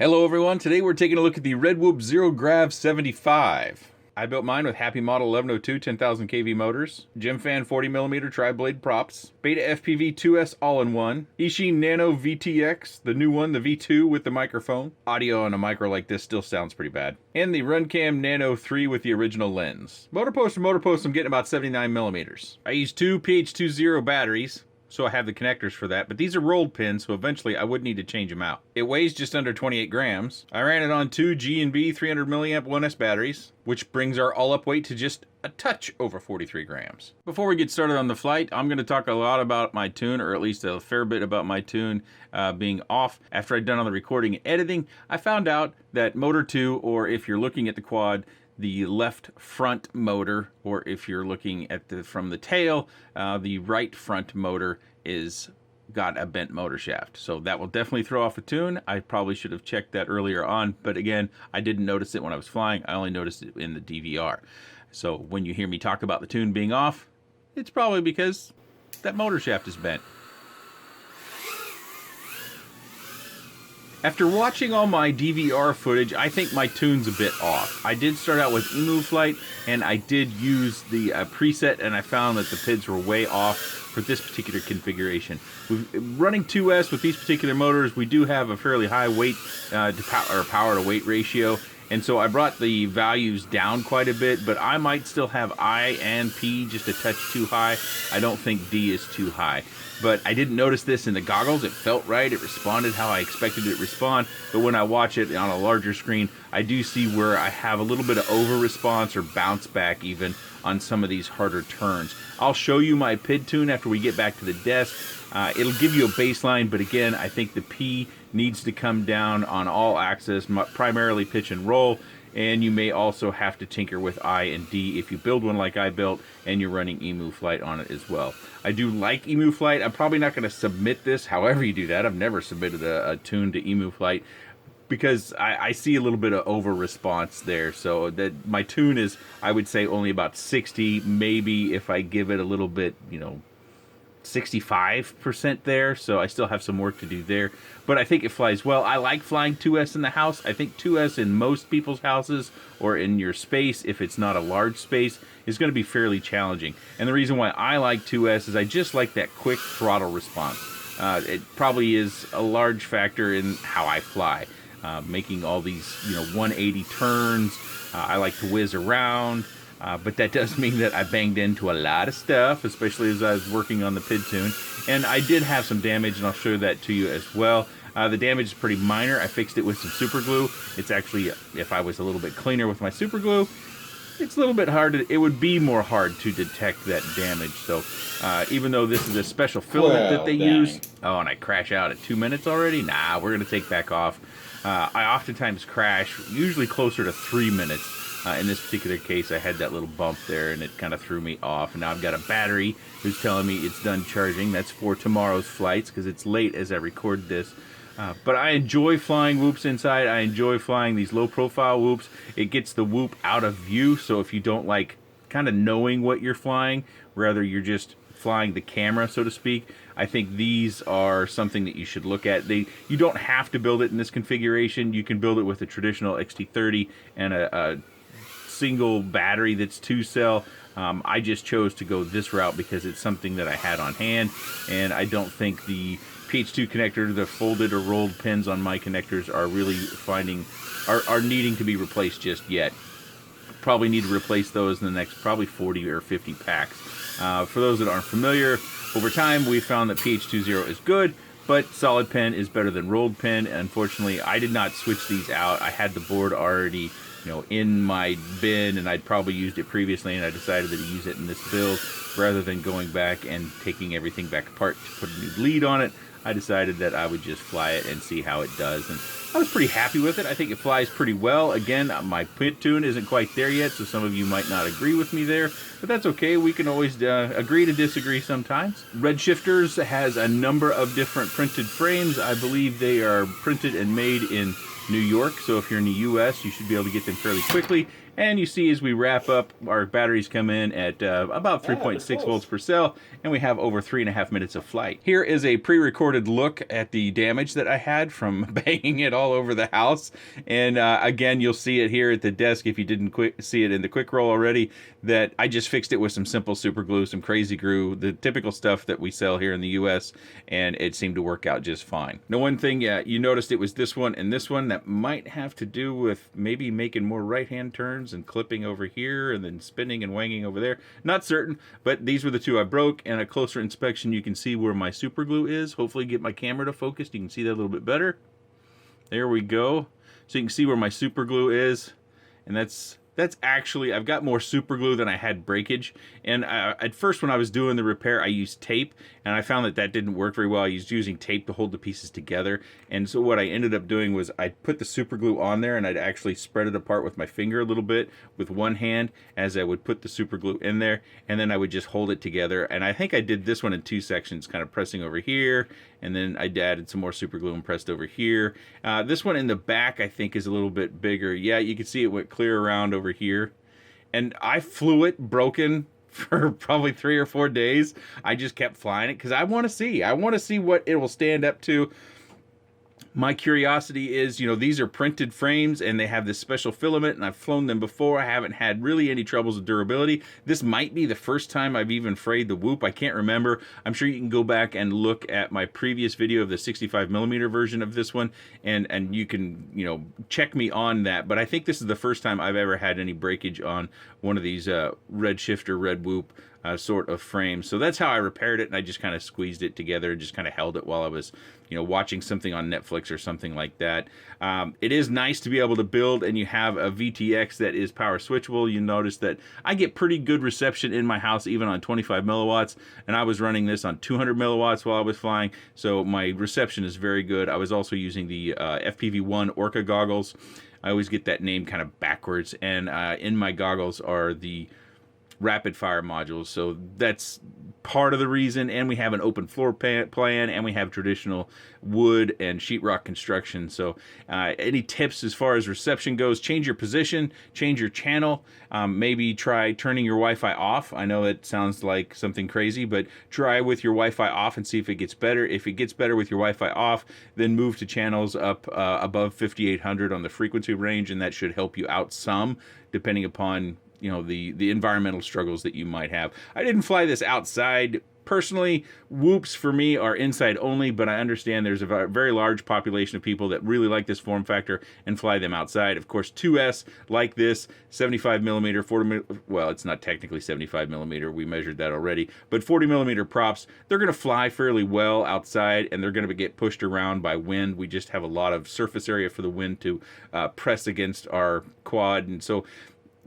Hello everyone, today we're taking a look at the Red Whoop ZeroGrav75. I built mine with Happy Model 1102 10,000 kV motors, Gem Fan 40mm tri-blade props, Beta FPV 2S all-in-one, Ishii Nano VTX, the new one, the V2 with the microphone. Audio on a micro like this still sounds pretty bad. And the Runcam Nano 3 with the original lens. Motor post to motor post, I'm getting about 79mm. I use two PH20 batteries, so I have the connectors for that, but these are rolled pins, so eventually I would need to change them out. It weighs just under 28 grams. I ran it on two G&B 300 milliamp 1S batteries, which brings our all-up weight to just a touch over 43 grams. Before we get started on the flight, I'm going to talk a lot about my tune, or at least a fair bit about my tune being off. After I'd done all the recording and editing, I found out that motor 2, or if you're looking at the quad, the left front motor, or if you're looking at from the tail, the right front motor is got a bent motor shaft. So that will definitely throw off a tune. I probably should have checked that earlier on, but again, I didn't notice it when I was flying. I only noticed it in the DVR. So when you hear me talk about the tune being off, it's probably because that motor shaft is bent. After watching all my DVR footage, I think my tune's a bit off. I did start out with eMoveFlight, and I did use the preset, and I found that the PIDs were way off for this particular configuration. Running 2S with these particular motors, we do have a fairly high weight power to weight ratio, and so I brought the values down quite a bit, but I might still have I and P just a touch too high. I don't think D is too high. But I didn't notice this in the goggles. It felt right. It responded how I expected it to respond. But when I watch it on a larger screen, I do see where I have a little bit of over response or bounce back even on some of these harder turns. I'll show you my PID tune after we get back to the desk. It'll give you a baseline, but again, I think the P needs to come down on all axis, primarily pitch and roll. And you may also have to tinker with I and D if you build one like I built and you're running eMoveFlight on it as well. I do like eMoveFlight. I'm probably not going to submit this however you do that. I've never submitted a tune to eMoveFlight because I see a little bit of over response there. So that my tune is, I would say, only about 60, maybe if I give it a little bit, 65% there, so I still have some work to do there, but I think it flies well. I like flying 2S in the house. I think 2S in most people's houses or in your space, if it's not a large space, is going to be fairly challenging. And the reason why I like 2S is I just like that quick throttle response. It probably is a large factor in how I fly, making all these 180 turns. I like to whiz around. But that does mean that I banged into a lot of stuff, especially as I was working on the PID tune. And I did have some damage, and I'll show that to you as well. The damage is pretty minor. I fixed it with some super glue. It's actually, if I was a little bit cleaner with my super glue, it's a little bit hard it would be more hard to detect that damage. So even though this is a special filament that they use, oh, and I crash out at 2 minutes already? Nah, we're going to take back off. I oftentimes crash, usually closer to 3 minutes. In this particular case, I had that little bump there, and it kind of threw me off. And now I've got a battery who's telling me it's done charging. That's for tomorrow's flights, because it's late as I record this. But I enjoy flying whoops inside. I enjoy flying these low-profile whoops. It gets the whoop out of view, so if you don't like kind of knowing what you're flying, rather you're just flying the camera, so to speak, I think these are something that you should look at. You don't have to build it in this configuration. You can build it with a traditional XT30 and a single battery that's 2-cell. I just chose to go this route because it's something that I had on hand, and I don't think the PH2 connector, the folded or rolled pins on my connectors are really are needing to be replaced just yet. Probably need to replace those in the next probably 40 or 50 packs. For those that aren't familiar, over time we found that PH20 is good, but solid pin is better than rolled pin. Unfortunately, I did not switch these out. I had the board already in my bin, and I'd probably used it previously, and I decided to use it in this build rather than going back and taking everything back apart to put a new lead on it. I decided that I would just fly it and see how it does, and I was pretty happy with it. I think it flies pretty well. Again, my PID tune isn't quite there yet, so some of you might not agree with me there, but that's okay. We can always agree to disagree sometimes. Redshifters has a number of different printed frames. I believe they are printed and made in New York, so if you're in the US, you should be able to get them fairly quickly. And you see as we wrap up, our batteries come in at about 3.6 volts per cell, and we have over 3.5 minutes of flight. Here is a pre-recorded look at the damage that I had from banging it all over the house. And again, you'll see it here at the desk if you didn't see it in the quick roll already, that I just fixed it with some simple super glue, some crazy glue, the typical stuff that we sell here in the US, and it seemed to work out just fine. Now, one thing you noticed, it was this one and this one that might have to do with maybe making more right-hand turns and clipping over here and then spinning and wanging over there. Not certain, but these were the two I broke, and a closer inspection you can see where my super glue is. Hopefully get my camera to focus. You can see that a little bit better. There we go. So you can see where my super glue is, and that's actually, I've got more super glue than I had breakage. And at first when I was doing the repair, I used tape, and I found that didn't work very well. I was using tape to hold the pieces together. And so what I ended up doing was I'd put the super glue on there, and I'd actually spread it apart with my finger a little bit with one hand as I would put the super glue in there, and then I would just hold it together. And I think I did this one in two sections, kind of pressing over here, and then I added some more super glue and pressed over here. This one in the back, I think, is a little bit bigger. Yeah, you can see it went clear around over here. And I flew it broken for probably 3 or 4 days. I just kept flying it because I want to see. I want to see what it will stand up to. My curiosity is, you know, these are printed frames and they have this special filament, and I've flown them before. I haven't had really any troubles with durability. This might be the first time I've even frayed the whoop. I can't remember. I'm sure you can go back and look at my previous video of the 65mm version of this one, and you can, you know, check me on that. But I think this is the first time I've ever had any breakage on one of these red shifter, red whoop sort of frames. So that's how I repaired it, and I just kind of squeezed it together and just kind of held it while I was, you know, watching something on Netflix or something like that. It is nice to be able to build, and you have a VTX that is power switchable. You notice that I get pretty good reception in my house even on 25 milliwatts, and I was running this on 200 milliwatts while I was flying, so my reception is very good. I was also using the FPV1 Orca goggles. I always get that name kind of backwards, and in my goggles are the rapid fire modules, so that's part of the reason. And we have an open floor plan, and we have traditional wood and sheetrock construction. So any tips as far as reception goes: change your position, change your channel, maybe try turning your Wi-Fi off. I know it sounds like something crazy, but try with your Wi-Fi off and see if it gets better. If it gets better with your Wi-Fi off, then move to channels up above 5800 on the frequency range, and that should help you out some, depending upon, you know, the environmental struggles that you might have. I didn't fly this outside. Personally, whoops for me are inside only, but I understand there's a very large population of people that really like this form factor and fly them outside. Of course, 2S like this, 75mm, 40mm, well, it's not technically 75mm, we measured that already, but 40mm props, they're going to fly fairly well outside, and they're going to get pushed around by wind. We just have a lot of surface area for the wind to press against our quad, and so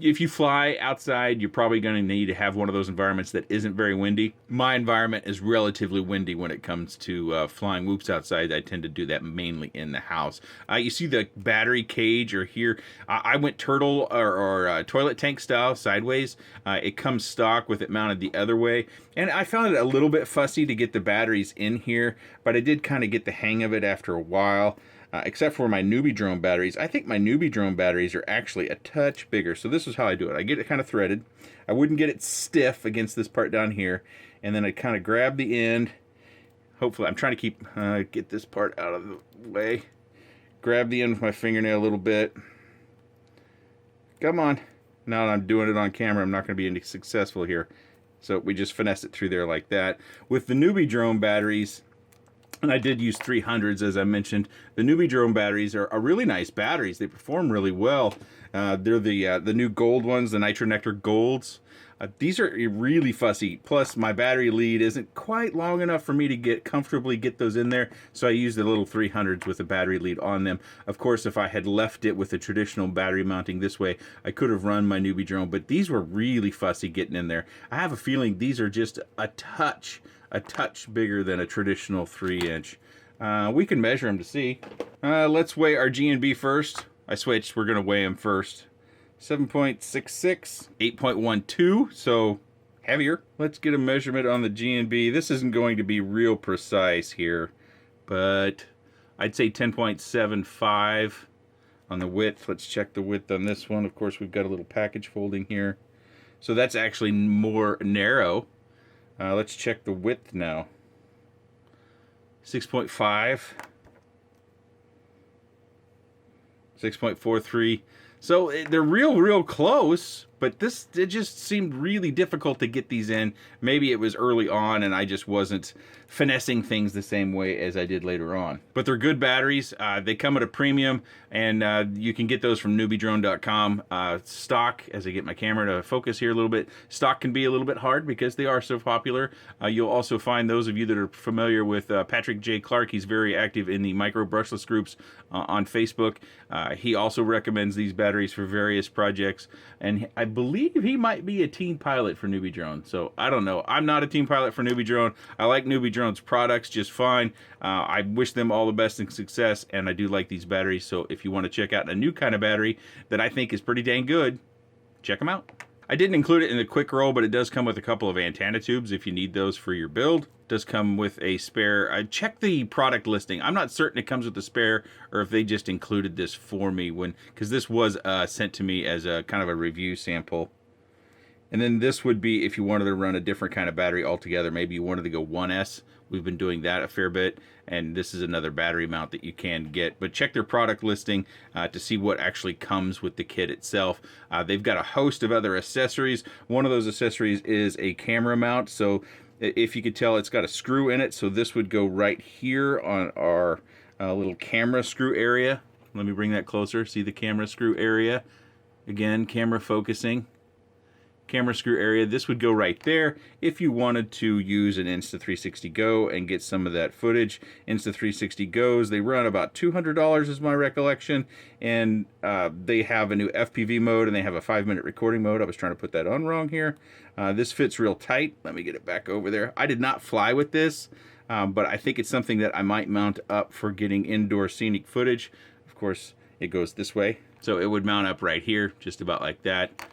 if you fly outside, you're probably going to need to have one of those environments that isn't very windy. My environment is relatively windy when it comes to flying whoops outside. I tend to do that mainly in the house. You see the battery cage or here. I went turtle or toilet tank style sideways. It comes stock with it mounted the other way. And I found it a little bit fussy to get the batteries in here, but I did kind of get the hang of it after a while. Except for my newbie drone batteries. I think my newbie drone batteries are actually a touch bigger. So this is how I do it. I get it kind of threaded. I wouldn't get it stiff against this part down here. And then I kind of grab the end. Hopefully, I'm trying to keep get this part out of the way. Grab the end with my fingernail a little bit. Come on. Now that I'm doing it on camera, I'm not going to be any successful here. So we just finesse it through there like that. With the newbie drone batteries, and I did use 300s, as I mentioned. The newbie drone batteries are really nice batteries. They perform really well. They're the new gold ones, the Nitronectar Golds. These are really fussy. Plus, my battery lead isn't quite long enough for me to comfortably get those in there, so I used the little 300s with a battery lead on them. Of course, if I had left it with the traditional battery mounting this way, I could have run my newbie drone, but these were really fussy getting in there. I have a feeling these are just a touch bigger than a traditional 3-inch. We can measure them to see. Let's weigh our G&B first. I switched. We're going to weigh them first. 7.66, 8.12, so heavier. Let's get a measurement on the G&B. This isn't going to be real precise here, but I'd say 10.75 On the width, let's check the width on this one. Of course, we've got a little package folding here. So that's actually more narrow. Let's check the width now. 6.5, 6.43. So they're real close, but it just seemed really difficult to get these in. Maybe it was early on and I just wasn't finessing things the same way as I did later on. But they're good batteries. They come at a premium, and you can get those from newbiedrone.com. Stock, as I get my camera to focus here a little bit, stock can be a little bit hard because they are so popular. You'll also find, those of you that are familiar with Patrick J. Clark, he's very active in the micro brushless groups on Facebook. He also recommends these batteries for various projects, and I believe he might be a team pilot for Newbie Drone. So I don't know. I'm not a team pilot for Newbie Drone. I like Newbie Drone's products just fine. I wish them all the best and success, and I do like these batteries. So if you want to check out a new kind of battery that I think is pretty dang good, check them out. I didn't include it in the quick roll, but it does come with a couple of antenna tubes if you need those for your build. It does come with a spare. I checked the product listing. I'm not certain it comes with a spare or if they just included this for me, because this was sent to me as a kind of a review sample. And then this would be if you wanted to run a different kind of battery altogether. Maybe you wanted to go 1S. We've been doing that a fair bit, and this is another battery mount that you can get. But check their product listing to see what actually comes with the kit itself. They've got a host of other accessories. One of those accessories is a camera mount. So if you could tell, it's got a screw in it. So this would go right here on our little camera screw area. Let me bring that closer. See the camera screw area? Again, camera focusing. Camera screw area. This would go right there if you wanted to use an Insta360 Go and get some of that footage. Insta360 Goes, they run about $200 is my recollection, and they have a new FPV mode and they have a 5-minute recording mode. I was trying to put that on wrong here. This fits real tight. Let me get it back over there. I did not fly with this, but I think it's something that I might mount up for getting indoor scenic footage. Of course, it goes this way, so it would mount up right here, just about like that.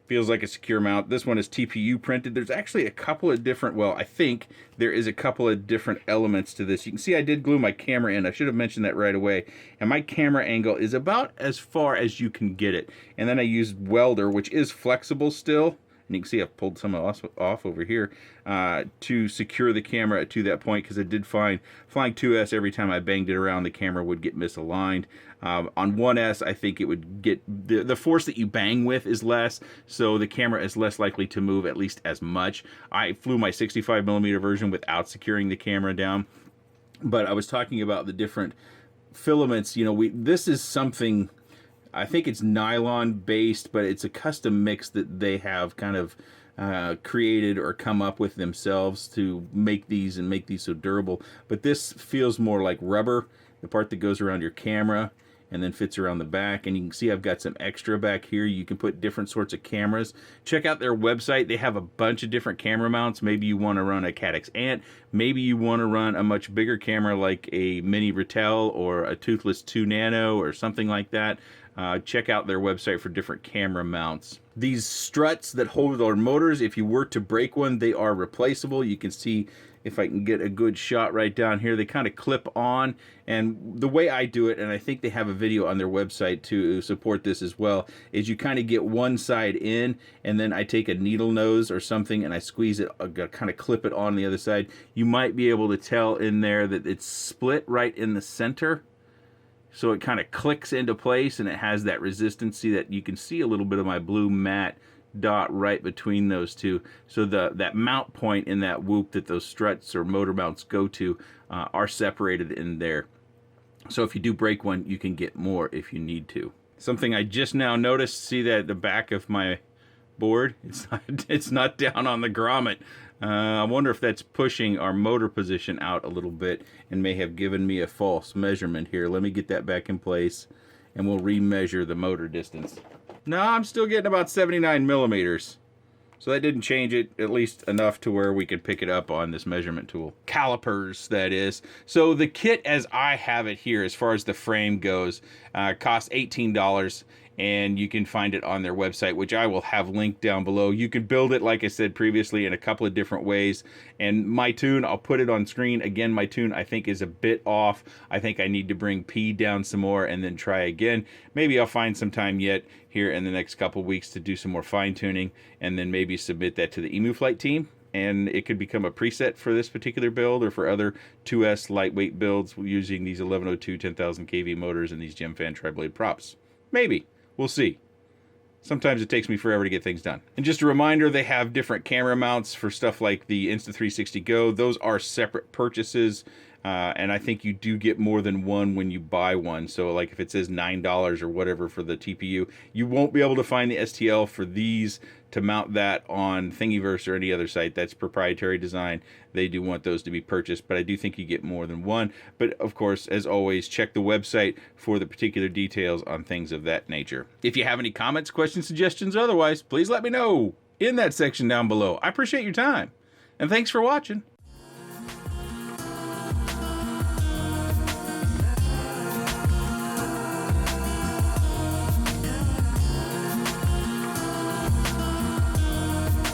Feels like a secure mount. This one is TPU printed. There's actually a couple of different, well, I think there is a couple of different elements to this. You can see I did glue my camera in. I should have mentioned that right away. And my camera angle is about as far as you can get it. And then I used welder, which is flexible still. And you can see I've pulled some off over here to secure the camera to that point, because I did find flying 2S, every time I banged it around, the camera would get misaligned. On 1S, I think it would get, the force that you bang with is less, so the camera is less likely to move at least as much. I flew my 65mm version without securing the camera down, but I was talking about the different filaments. You know, this is something, I think it's nylon based, but it's a custom mix that they have kind of created or come up with themselves to make these and make these so durable. But this feels more like rubber, the part that goes around your camera and then fits around the back. And you can see I've got some extra back here. You can put different sorts of cameras. Check out their website. They have a bunch of different camera mounts. Maybe you want to run a Caddx Ant. Maybe you want to run a much bigger camera like a Mini Ratel or a Toothless 2 Nano or something like that. Check out their website for different camera mounts. These struts that hold our motors, if you were to break one, they are replaceable. You can see, if I can get a good shot right down here, they kind of clip on. And the way I do it, and I think they have a video on their website to support this as well, is you kind of get one side in, and then I take a needle nose or something and I squeeze it, kind of clip it on the other side. You might be able to tell in there that it's split right in the center. So it kind of clicks into place and it has that resistance. See that you can see a little bit of my blue matte dot right between those two. So that mount point in that whoop that those struts or motor mounts go to are separated in there. So if you do break one, you can get more if you need to. Something I just now noticed, see that the back of my board, it's not down on the grommet. I wonder if that's pushing our motor position out a little bit and may have given me a false measurement here. Let me get that back in place and we'll remeasure the motor distance. No, I'm still getting about 79mm. So that didn't change it, at least enough to where we could pick it up on this measurement tool. Calipers, that is. So the kit as I have it here, as far as the frame goes, costs $18. and you can find it on their website, which I will have linked down below. You can build it, like I said previously, in a couple of different ways. And my tune, I'll put it on screen. Again, my tune I think is a bit off. I think I need to bring P down some more and then try again. Maybe I'll find some time yet here in the next couple weeks to do some more fine tuning, and then maybe submit that to the Emu Flight team, and it could become a preset for this particular build or for other 2S lightweight builds using these 1102 10,000 kV motors and these Gemfan tri-blade props. Maybe. We'll see. Sometimes it takes me forever to get things done. And just a reminder, they have different camera mounts for stuff like the Insta360 Go. Those are separate purchases, and I think you do get more than one when you buy one. So like if it says $9 or whatever for the TPU, you won't be able to find the STL for these to mount that on Thingiverse or any other site. That's proprietary design. They do want those to be purchased, but I do think you get more than one. But of course, as always, check the website for the particular details on things of that nature. If you have any comments, questions, suggestions, or otherwise, please let me know in that section down below. I appreciate your time, and thanks for watching.